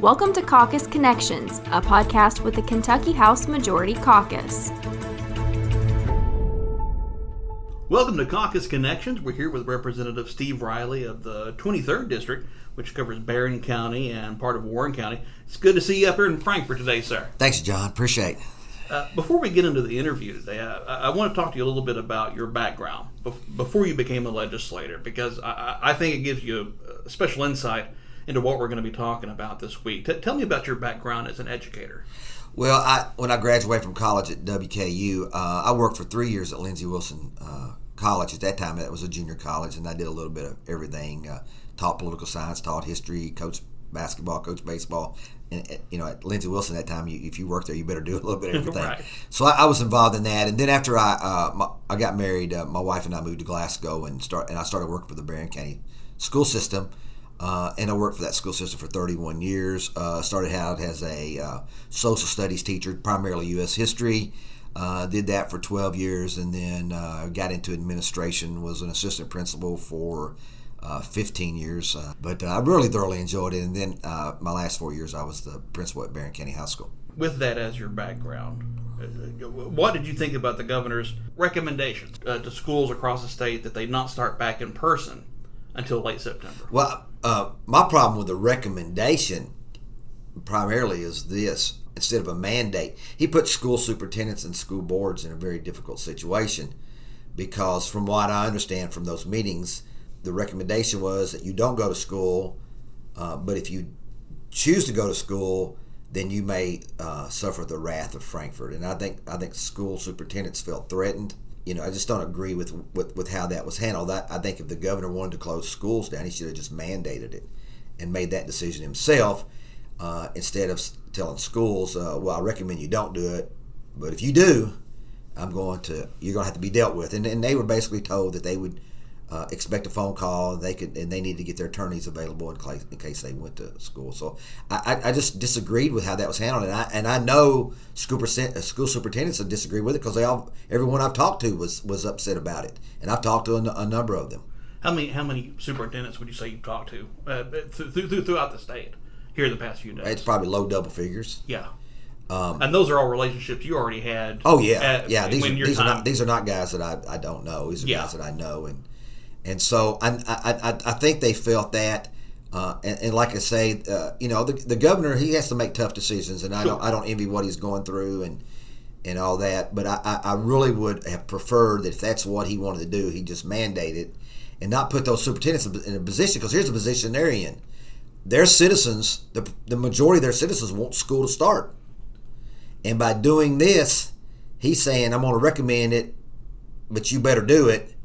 Welcome to Caucus Connections, a podcast with the Kentucky House Majority Caucus. Welcome to Caucus Connections. We're here with Representative Steve Riley of the 23rd District, which covers Barron County and part of Warren County. It's good to see you up here in Frankfort today, sir. Thanks, John. Appreciate it. Before we get into the interview today, I want to talk to you a little bit about your background before you became a legislator, because I think it gives you a special insight into what we're going to be talking about this week. Tell me about your background as an educator. Well, when I graduated from college at WKU, I worked for 3 years at Lindsey Wilson College. At that time, that was a junior college, and I did a little bit of everything. Taught political science, taught history, coached basketball, coached baseball. And at Lindsey Wilson at that time, if you work there, you better do a little bit of everything. Right. So I was involved in that. And then after I got married, my wife and I moved to Glasgow and I started working for the Barron County school system. And I worked for that school system for 31 years. Started out as a social studies teacher, primarily U.S. history. Did that for 12 years, and then got into administration, was an assistant principal for 15 years. But I really thoroughly enjoyed it. And then my last 4 years, I was the principal at Barron County High School. With that as your background, what did you think about the governor's recommendations to schools across the state that they not start back in person until late September? Well, my problem with the recommendation primarily is this. Instead of a mandate, he put school superintendents and school boards in a very difficult situation, because from what I understand from those meetings, the recommendation was that you don't go to school, but if you choose to go to school, then you may suffer the wrath of Frankfort. And I think school superintendents felt threatened. I just don't agree with how that was handled. I think if the governor wanted to close schools down, he should have just mandated it and made that decision himself, instead of telling schools, well, I recommend you don't do it, but if you do, you're going to have to be dealt with. And they were basically told that they would expect a phone call, and they needed to get their attorneys available in case they went to school. So I just disagreed with how that was handled, and I know school superintendents have disagreed with it, because everyone I've talked to was upset about it, and I've talked to a number of them. How many superintendents would you say you've talked to throughout the state here in the past few days? It's probably low double figures. Yeah. And those are all relationships you already had. Oh yeah, These are not guys that I don't know. These are guys that I know, and so I think they felt that, and like I say, the governor, he has to make tough decisions, and I don't envy what he's going through and all that. But I really would have preferred that if that's what he wanted to do, he just mandate it and not put those superintendents in a position, because here's the position they're in. Their citizens, the majority of their citizens want school to start. And by doing this, he's saying, I'm going to recommend it, but you better do it.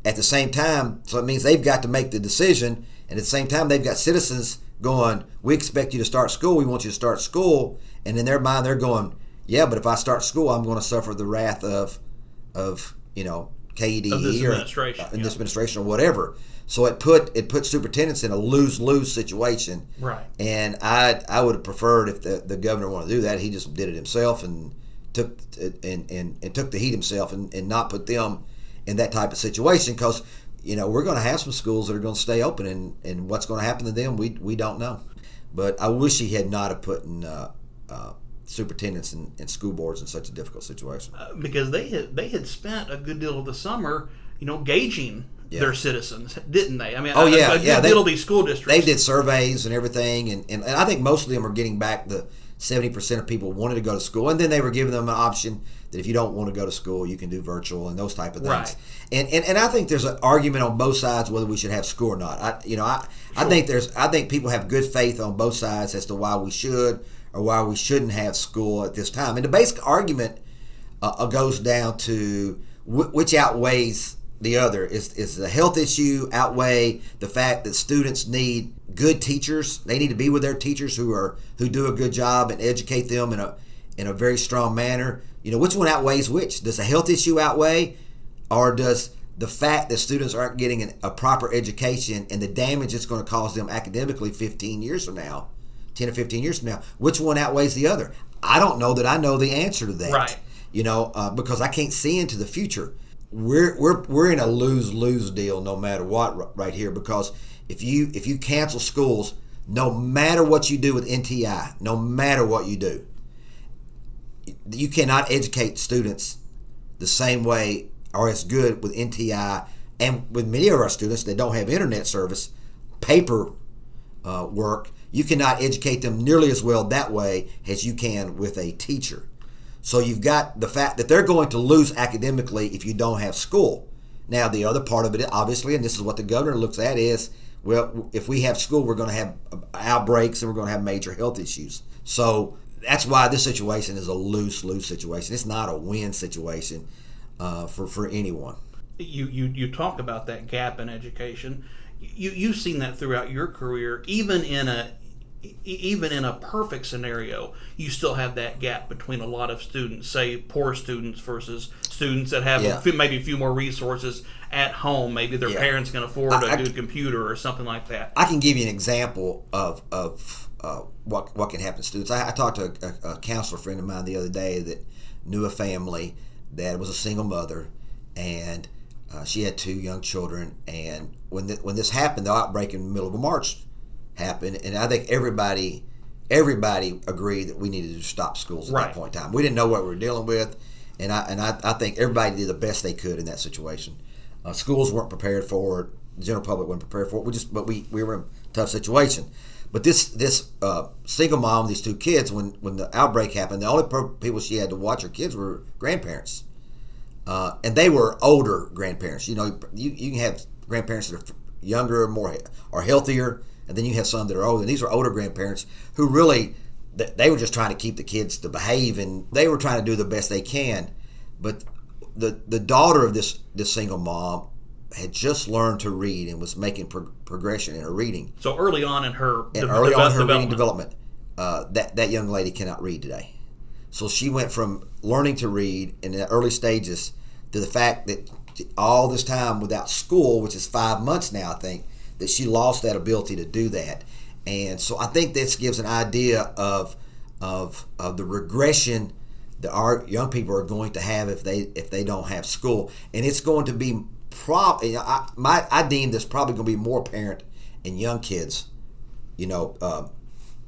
At the same time, so it means they've got to make the decision. And at the same time, they've got citizens going, we expect you to start school. We want you to start school. And in their mind, they're going, yeah, but if I start school, I'm going to suffer the wrath of KEDE of this or administration, this administration or whatever. So it put superintendents in a lose-lose situation. Right. And I would have preferred if the governor wanted to do that, he just did it himself and took the heat himself and not put them in that type of situation, because we're going to have some schools that are going to stay open, and what's going to happen to them, we don't know. But I wish he had not have put superintendents and school boards in such a difficult situation, because they had spent a good deal of the summer gauging their citizens, didn't they? I mean, a good deal of these school districts. They did surveys and everything, and I think most of them are getting back the 70% of people wanted to go to school, and then they were giving them an option that if you don't want to go to school, you can do virtual and those type of things. Right. And I think there's an argument on both sides whether we should have school or not. I think people have good faith on both sides as to why we should or why we shouldn't have school at this time. And the basic argument goes down to which outweighs the other. Is the health issue outweigh the fact that students need good teachers? They need to be with their teachers who do a good job and educate them in a very strong manner. Which one outweighs which? Does the health issue outweigh, or does the fact that students aren't getting a proper education and the damage it's going to cause them academically 15 years from now, 10 or 15 years from now, which one outweighs the other? I don't know that I know the answer to that. Right. Because I can't see into the future. We're in a lose-lose deal no matter what right here, because if you cancel schools, no matter what you do with NTI, no matter what you do, you cannot educate students the same way or as good with NTI, and with many of our students that don't have internet service, paper work, you cannot educate them nearly as well that way as you can with a teacher. So you've got the fact that they're going to lose academically if you don't have school. Now, the other part of it, obviously, and this is what the governor looks at, is, well, if we have school, we're going to have outbreaks and we're going to have major health issues. So that's why this situation is a lose-lose situation. It's not a win situation for anyone. You talk about that gap in education. You've seen that throughout your career. Even in a perfect scenario, you still have that gap between a lot of students, say poor students versus students that have maybe a few more resources at home. Maybe their parents can afford a good computer or something like that. I can give you an example of what can happen to students. I talked to a counselor friend of mine the other day that knew a family that was a single mother, and she had 2 young children. And when this happened, the outbreak in the middle of March happened, and I think everybody agreed that we needed to stop schools at that point in time. We didn't know what we were dealing with, and I think everybody did the best they could in that situation. Schools weren't prepared for it. The general public wasn't prepared for it. We were in a tough situation. But this single mom, these 2 kids, when the outbreak happened, the only people she had to watch her kids were grandparents, and they were older grandparents. You know, you can have grandparents that are younger, or healthier, and then you have some that are older. And these are older grandparents who really, they were just trying to keep the kids to behave, and they were trying to do the best they can. But the daughter of this single mom had just learned to read and was making progression in her reading. So early on in her reading development, that young lady cannot read today. So she went from learning to read in the early stages to the fact that all this time without school, which is 5 months now, I think, that she lost that ability to do that. And so I think this gives an idea of the regression that our young people are going to have if they don't have school, and it's going to be I deem this probably going to be more apparent in young kids. You know,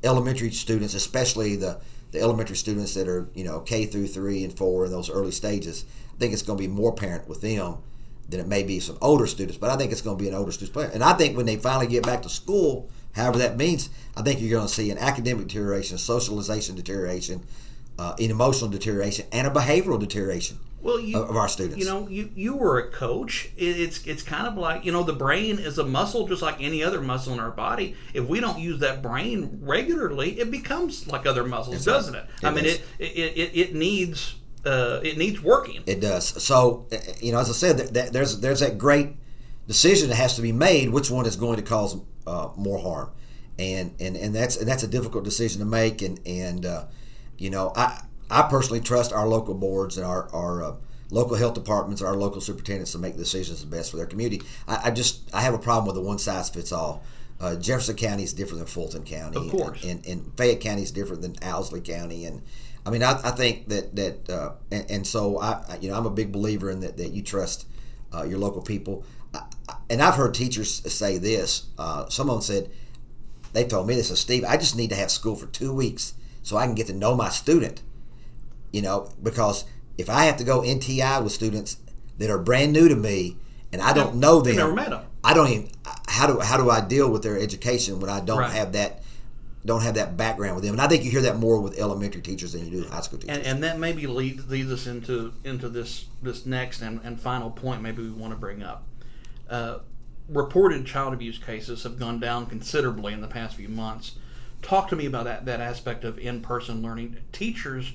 elementary students, especially the elementary students that are K through 3 and 4 in those early stages. I think it's going to be more apparent with them than it may be some older students, but I think it's going to be an older student player. And I think when they finally get back to school, however that means, I think you're going to see an academic deterioration, socialization deterioration, an emotional deterioration, and a behavioral deterioration of our students. You were a coach. It's kind of like, the brain is a muscle just like any other muscle in our body. If we don't use that brain regularly, it becomes like other muscles, doesn't it? It needs working. It does. So, as I said, there's that great decision that has to be made. Which one is going to cause more harm, and that's a difficult decision to make. And I personally trust our local boards and our local health departments, our local superintendents to make decisions the best for their community. I have a problem with the one size fits all. Jefferson County is different than Fulton County, of course, and Fayette County is different than Owsley County, and I mean, I think that and so I'm a big believer in that you trust your local people. And I've heard teachers say this. Some of them said, they told me this, Steve, I just need to have school for 2 weeks so I can get to know my student. Because if I have to go NTI with students that are brand new to me and I don't know them, never met them. I don't even. How do I deal with their education when I don't have that? Don't have that background with them. And I think you hear that more with elementary teachers than you do high school teachers. And that maybe leads us into this next and final point maybe we want to bring up. Reported child abuse cases have gone down considerably in the past few months. Talk to me about that aspect of in-person learning. Teachers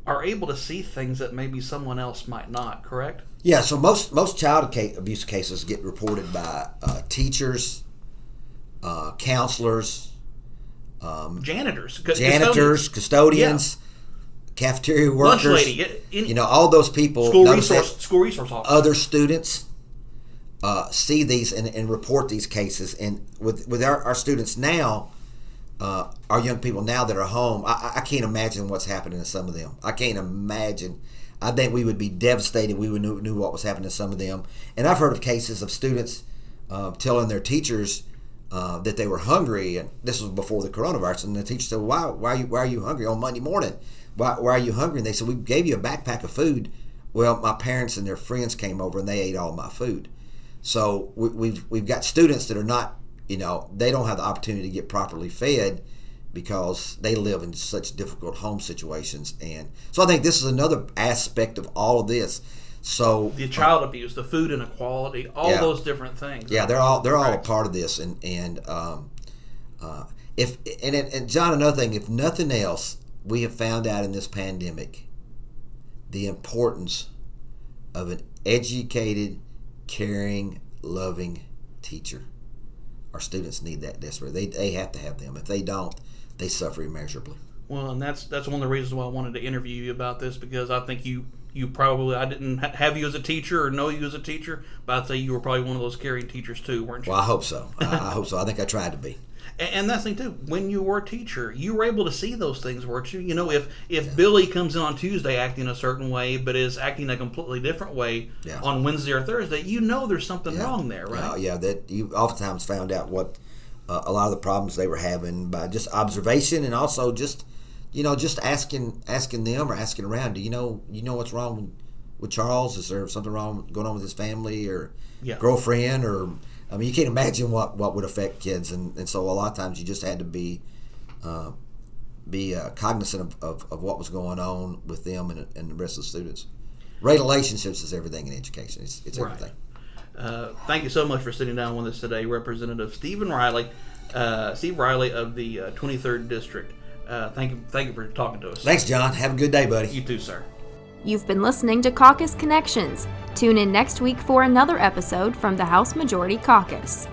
are able to see things that maybe someone else might not, correct? Yeah, so most child abuse cases get reported by teachers, counselors, janitors, custodians, cafeteria workers, lunch lady, all those people. School resource officer. Other students see these and report these cases, and with our students now, our young people now that are home, I can't imagine what's happening to some of them. I can't imagine. I think we would be devastated. We would knew what was happening to some of them, and I've heard of cases of students telling their teachers, that they were hungry, and this was before the coronavirus. And the teacher said, "Why are you hungry on Monday morning? Why are you hungry?" And they said, "We gave you a backpack of food." Well, my parents and their friends came over and they ate all my food. So we've got students that are not, they don't have the opportunity to get properly fed because they live in such difficult home situations. And so I think this is another aspect of all of this. So the child abuse, the food inequality, all those different things. Yeah, they're all a part of this. And John, another thing, if nothing else, we have found out in this pandemic the importance of an educated, caring, loving teacher. Our students need that desperately. They have to have them. If they don't, they suffer immeasurably. Well, and that's one of the reasons why I wanted to interview you about this, because I think you probably, I didn't have you as a teacher or know you as a teacher, but I'd say you were probably one of those caring teachers too, weren't you? Well, I hope so. I hope so. I think I tried to be. And that's the thing too. When you were a teacher, you were able to see those things, weren't you? If Billy comes in on Tuesday acting a certain way, but is acting a completely different way on Wednesday or Thursday, there's something wrong there, right? Yeah, that you oftentimes found out what a lot of the problems they were having by just observation, and also just asking them or asking around. Do you know what's wrong with Charles? Is there something wrong going on with his family or girlfriend? Or you can't imagine what would affect kids, and so a lot of times you just had to be cognizant of what was going on with them and the rest of the students. Relationships is everything in education. It's everything. Thank you so much for sitting down with us today, Representative Steve Riley of the 23rd District. Thank you for talking to us. Thanks, John. Have a good day, buddy. You too, sir. You've been listening to Caucus Connections. Tune in next week for another episode from the House Majority Caucus.